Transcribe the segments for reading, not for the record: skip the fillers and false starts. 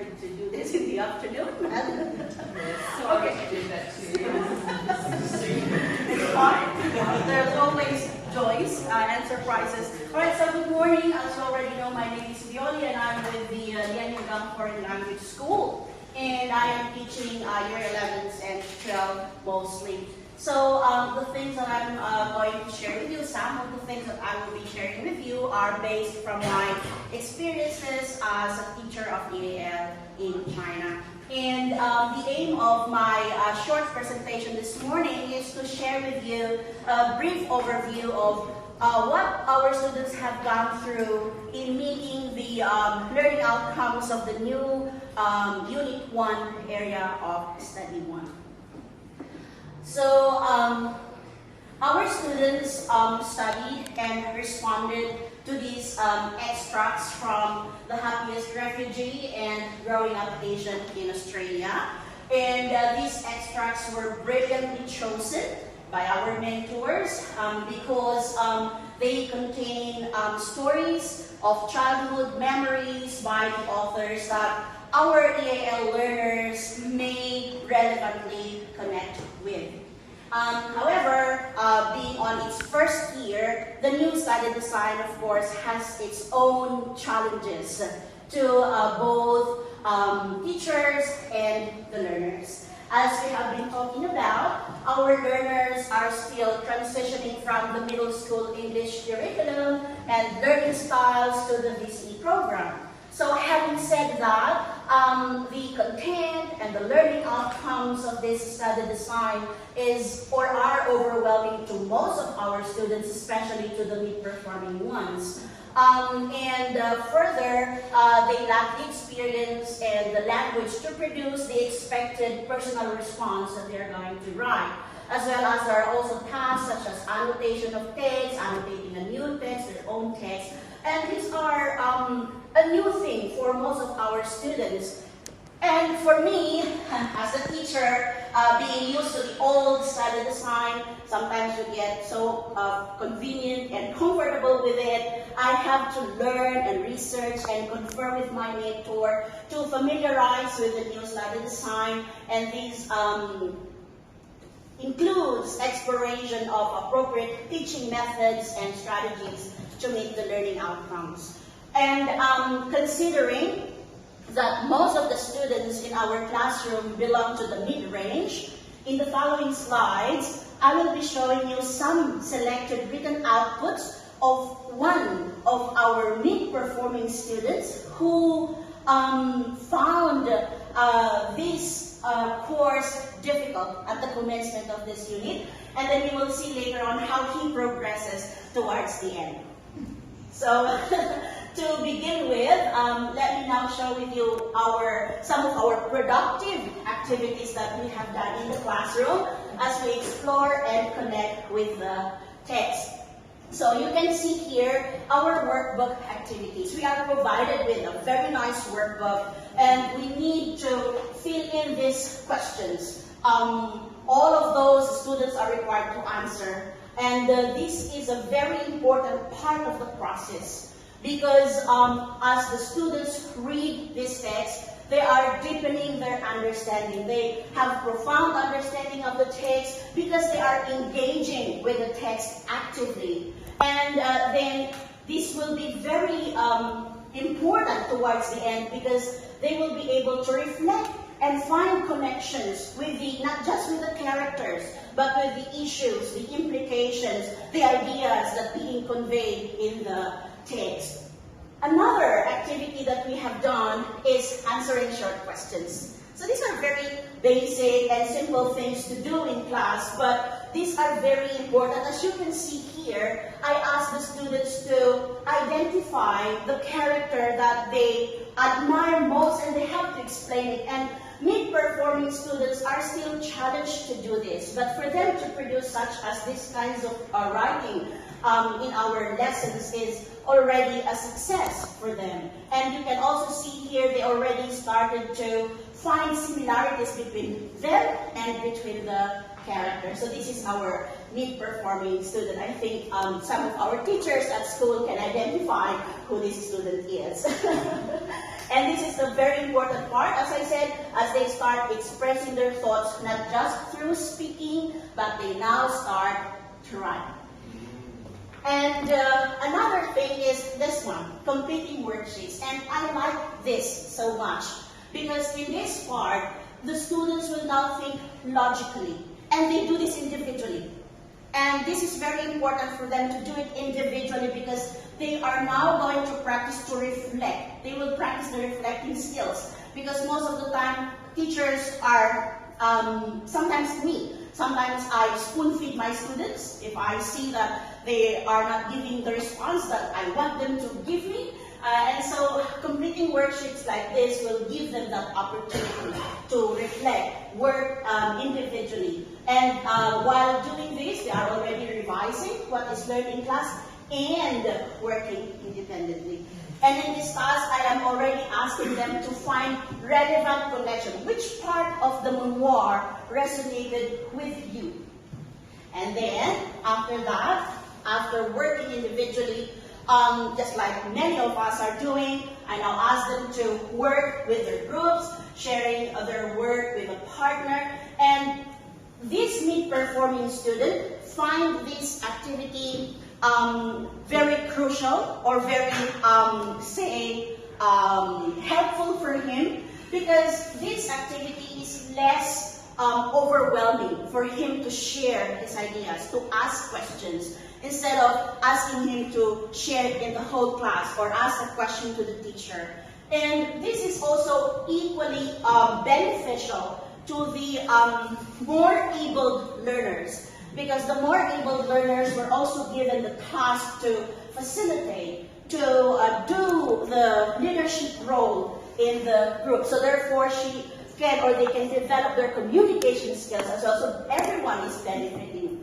started to do this in the afternoon. Sorry to do that to you. It's fine. There's always joys and surprises. Alright, so good morning. As you already know, my name is Violi and I'm with the Lian Yugang Foreign Language School. And I am teaching year 11s and 12 mostly. So the things that I'm going to share with you, some of the things that I will be sharing with you are based from my experiences as a teacher of EAL in China. And the aim of my short presentation this morning is to share with you a brief overview of what our students have gone through in meeting the learning outcomes of the new Unit 1 area of Study 1. So our students studied and responded to these extracts from The Happiest Refugee and Growing Up Asian in Australia. And these extracts were brilliantly chosen by our mentors because they contain stories of childhood memories by the authors that our EAL learners may relevantly connect with. However, being on its first year, the new study design, of course, has its own challenges to both teachers and the learners. As we have been talking about, our learners are still transitioning from the middle school English curriculum and learning styles to the VCE program. So having said that, the content and the learning outcomes of this study design are overwhelming to most of our students, especially to the mid-performing ones. Further, they lack the experience and the language to produce the expected personal response that they're going to write. As well as there are also tasks such as annotation of text, annotating a new text, their own text. And these are a new thing for most of our students. And for me, as a teacher, being used to the old study design, sometimes you get so convenient and comfortable with it. I have to learn and research and confer with my mentor to familiarize with the new study design. And these includes exploration of appropriate teaching methods and strategies to meet the learning outcomes. And considering that most of the students in our classroom belong to the mid-range, in the following slides, I will be showing you some selected written outputs of one of our mid-performing students who found this course difficult at the commencement of this unit, and then you will see later on how he progresses towards the end. So, to begin with, let me now share with you some of our productive activities that we have done in the classroom as we explore and connect with the text. So you can see here our workbook activities. We are provided with a very nice workbook, and we need to fill in these questions. All of those students are required to answer, and this is a very important part of the process because as the students read this text, they are deepening their understanding. They have profound understanding of the text because they are engaging with the text actively. And then this will be very important towards the end because they will be able to reflect and find connections with not just with the characters, but with the issues, the implications, the ideas that being conveyed in the text. Another activity that we have done is answering short questions. So these are very basic and simple things to do in class, but these are very important. As you can see here, I asked the students to identify the character that they admire most, and they have to explain it. And mid-performing students are still challenged to do this, but for them to produce such as these kinds of writing in our lessons is already a success for them. And you can also see here they already started to find similarities between them and between the characters. So this is our mid-performing student. I think some of our teachers at school can identify who this student is. And this is the a very important part, as I said, as they start expressing their thoughts, not just through speaking, but they now start to write. And another thing is this one, completing worksheets. And I like this so much because in this part, the students will now think logically. And they do this individually. And this is very important for them to do it individually because they are now going to practice to reflect. They will practice the reflecting skills because most of the time, teachers are, sometimes me, sometimes I spoon feed my students if I see that they are not giving the response that I want them to give me. And so completing worksheets like this will give them that opportunity to reflect, work individually. And while doing this, they are already revising what is learned in class and working independently. And in this task, I am already asking them to find relevant connection. Which part of the memoir resonated with you? And then, after that, after working individually, just like many of us are doing, I now ask them to work with their groups, sharing their work with a partner. And this mid-performing student find this activity very crucial or very, helpful for him because this activity is less overwhelming for him to share his ideas, to ask questions, instead of asking him to share it in the whole class or ask a question to the teacher. And this is also equally beneficial to the more abled learners, because the more abled learners were also given the task to facilitate, to do the leadership role in the group. So therefore, she can, or they can develop their communication skills as well. So everyone is benefiting.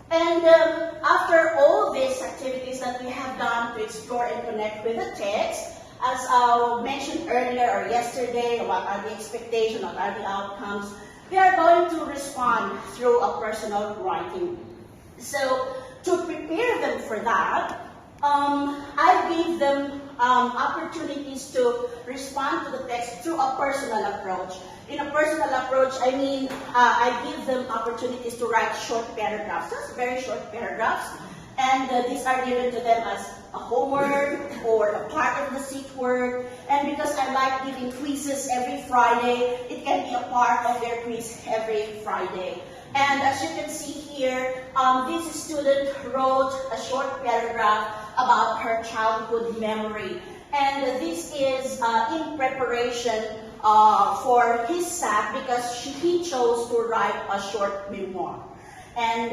And after all these activities that we have done to explore and connect with the text, as mentioned earlier or yesterday, what are the expectations, what are the outcomes, we are going to respond through a personal writing. So to prepare them for that, I gave them opportunities to respond to the text through a personal approach. In a personal approach, I mean, I give them opportunities to write short paragraphs, just very short paragraphs, and these are given to them as a homework or a part of the seat work. And because I like giving quizzes every Friday, it can be a part of their quiz every Friday. And as you can see here, this student wrote a short paragraph about her childhood memory. And this is in preparation for his SAT because he chose to write a short memoir. And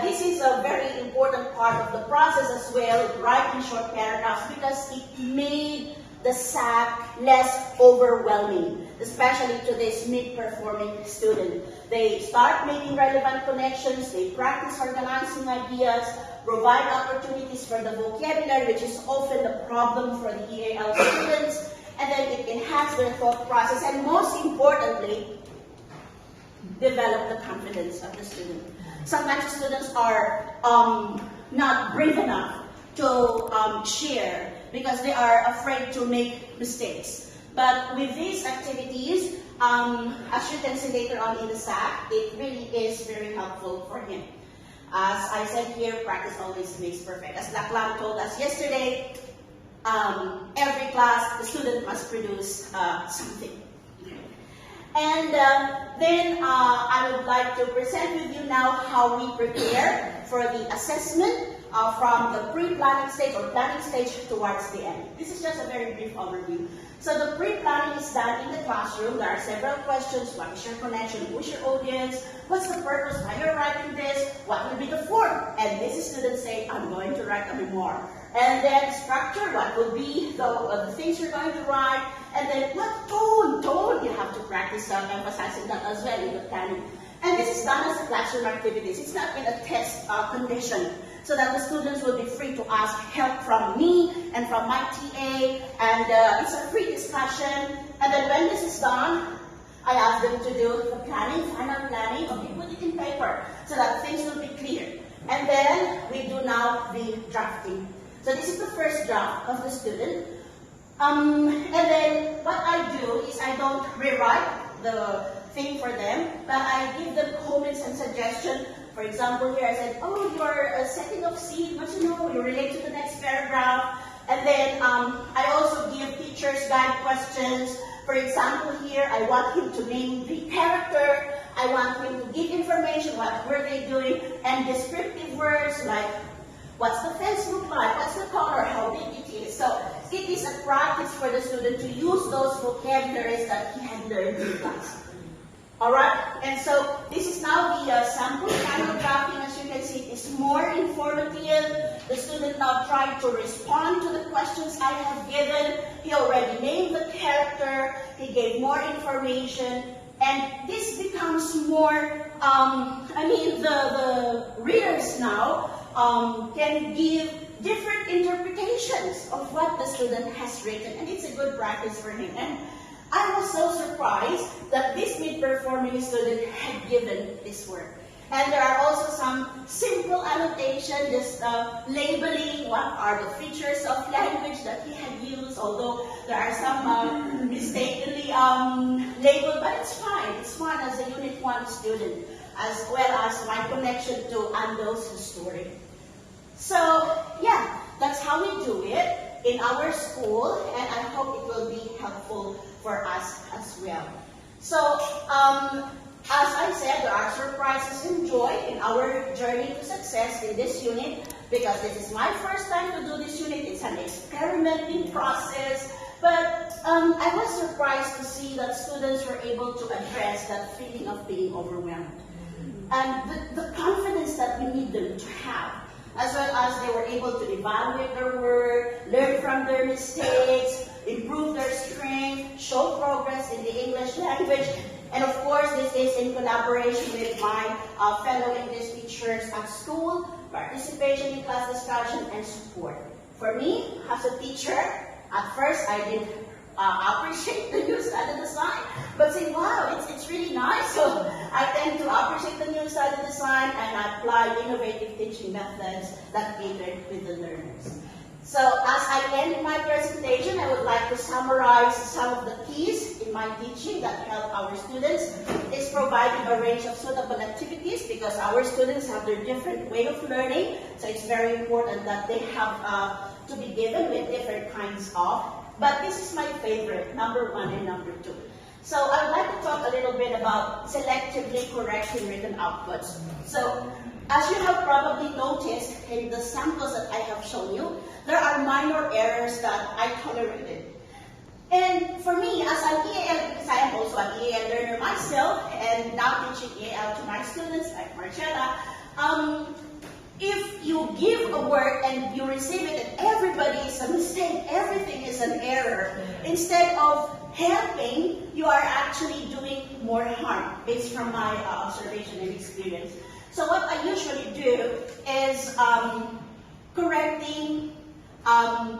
this is a very important part of the process as well, writing short paragraphs, because it made the SAT less overwhelming, especially to this mid-performing student. They start making relevant connections, they practice organizing ideas, provide opportunities for the vocabulary, which is often the problem for the EAL students, and then it enhances their thought process, and most importantly, develop the confidence of the student. Sometimes students are not brave enough to share because they are afraid to make mistakes. But with these activities, as you can see later on in the SAT, it really is very helpful for him. As I said here, practice always makes perfect. As Lachlan told us yesterday, every class, the student must produce something. And then I would like to present with you now how we prepare for the assessment from the pre-planning stage or planning stage towards the end. This is just a very brief overview. So the pre-planning is done in the classroom. There are several questions. What is your connection? Who's your audience? What's the purpose? Why you're writing this? What will be the form? And this student say, I'm going to write a memoir. And then structure, what will be the things you're going to write. And then what tone, you have to practice emphasizing that as well in the planning. And this is done as a classroom activities. It's not in a test condition, so that the students will be free to ask help from me and from my TA, and it's a free discussion. And then when this is done, I ask them to do the planning, final planning, okay, put it in paper, so that things will be clear. And then we do now the drafting. So this is the first draft of the student. And then I don't rewrite the thing for them, but I give them comments and suggestions. For example, here I said, oh, you're setting of seed, but you know, you relate to the next paragraph. And then I also give teachers guide questions. For example, here I want him to name the character. I want him to give information, what were they doing, and descriptive words like, what's the fence look like, what's the color, how big it is. So it is a practice for the student to use those vocabularies that he had learned in class. Alright, and so this is now the sample final drafting. As you can see, it is more informative. The student now tried to respond to the questions I have given. He already named the character, he gave more information, and this becomes more, the readers now can give different interpretations of what the student has written, and it's a good practice for him. And I was so surprised that this mid-performing student had given this work. And there are also some simple annotation, just labeling what are the features of language that he had used, although there are some mistakenly labeled, but it's fine. It's fun as a Unit 1 student, as well as my connection to Ando's story. So, yeah, that's how we do it in our school, and I hope it will be helpful for us as well. So, as I said, there are surprises and joy in our journey to success in this unit, because this is my first time to do this unit. It's an experimenting process, but I was surprised to see that students were able to address that feeling of being overwhelmed. And the confidence that we need them to have, as well as they were able to evaluate their work, learn from their mistakes, improve their strength, show progress in the English language. And of course, this is in collaboration with my fellow English teachers at school, participation in class discussion, and support. For me, as a teacher, at first I did appreciate the new study design, but say, wow, it's really nice. So I tend to appreciate the new study design and apply innovative teaching methods that cater with the learners. So as I end my presentation, I would like to summarize some of the keys in my teaching that help our students. It's providing a range of suitable activities because our students have their different way of learning. So it's very important that they have to be given with different kinds of. But this is my favorite, number 1 and number 2. So I would like to talk a little bit about selectively correcting written outputs. So as you have probably noticed in the samples that I have shown you, there are minor errors that I tolerated. And for me, as an EAL, because I am also an EAL learner myself, and now teaching EAL to my students like Marcella, if you give a work and you receive it and everybody is a mistake, everything is an error, instead of helping, you are actually doing more harm, based from my observation and experience. So what I usually do is correcting, I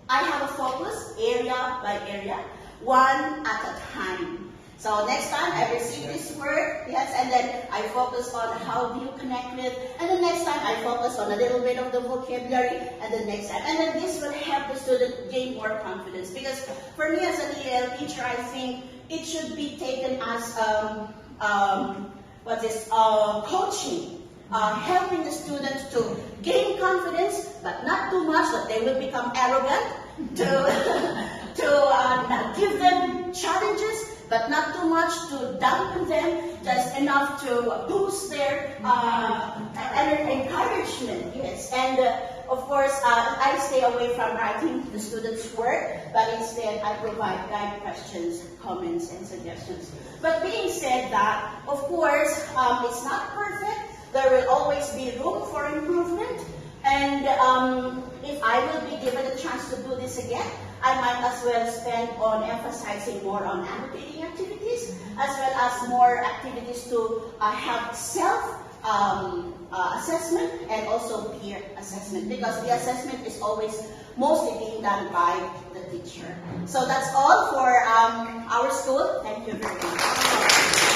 have a focus area by area, one at a time. So next time I receive this word, yes, and then I focus on how do you connect with, and the next time I focus on a little bit of the vocabulary, and the next time. And then this will help the student gain more confidence. Because for me as an EL teacher, I think it should be taken as coaching. Helping the students to gain confidence, but not too much that they will become arrogant, to give them challenges, but not too much to dampen them, just enough to boost their encouragement, yes. And of course, I stay away from writing the students' work, but instead I provide guide questions, comments, and suggestions. But being said that, of course, it's not perfect. There will always be room for improvement, and if I will be given a chance to do this again, I might as well spend on emphasizing more on annotating activities, as well as more activities to have self-assessment and also peer assessment, because the assessment is always mostly being done by the teacher. So that's all for our school. Thank you very much.